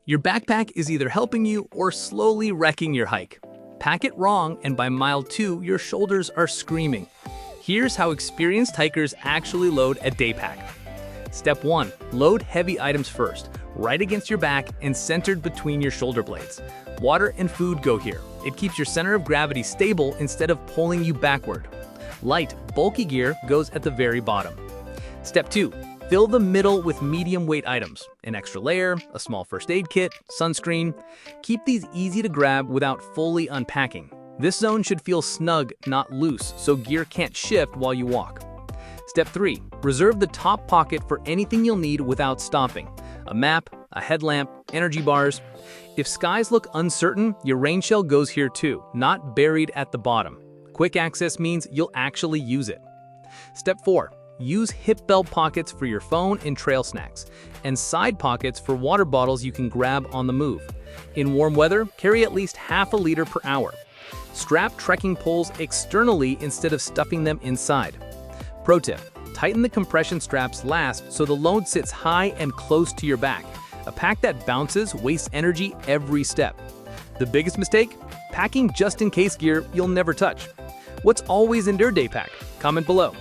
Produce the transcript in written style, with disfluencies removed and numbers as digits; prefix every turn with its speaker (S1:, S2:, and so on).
S1: Your backpack is either helping you or slowly wrecking your hike. Pack it wrong, and by mile 2, your shoulders are screaming. Here's how experienced hikers actually load a day pack. Step 1. Load heavy items first, right against your back and centered between your shoulder blades. Water and food go here. It keeps your center of gravity stable instead of pulling you backward. Light, bulky gear goes at the very bottom. Step 2. Fill the middle with medium-weight items. An extra layer, a small first aid kit, sunscreen. Keep these easy to grab without fully unpacking. This zone should feel snug, not loose, so gear can't shift while you walk. Step 3. Reserve the top pocket for anything you'll need without stopping. A map, a headlamp, energy bars. If skies look uncertain, your rain shell goes here too, not buried at the bottom. Quick access means you'll actually use it. Step 4. Use hip belt pockets for your phone and trail snacks, and side pockets for water bottles you can grab on the move. In warm weather, carry at least half a liter per hour. Strap trekking poles externally instead of stuffing them inside. Pro tip: tighten the compression straps last so the load sits high and close to your back. A pack that bounces wastes energy every step. The biggest mistake? Packing just-in-case gear you'll never touch. What's always in your day pack? Comment below.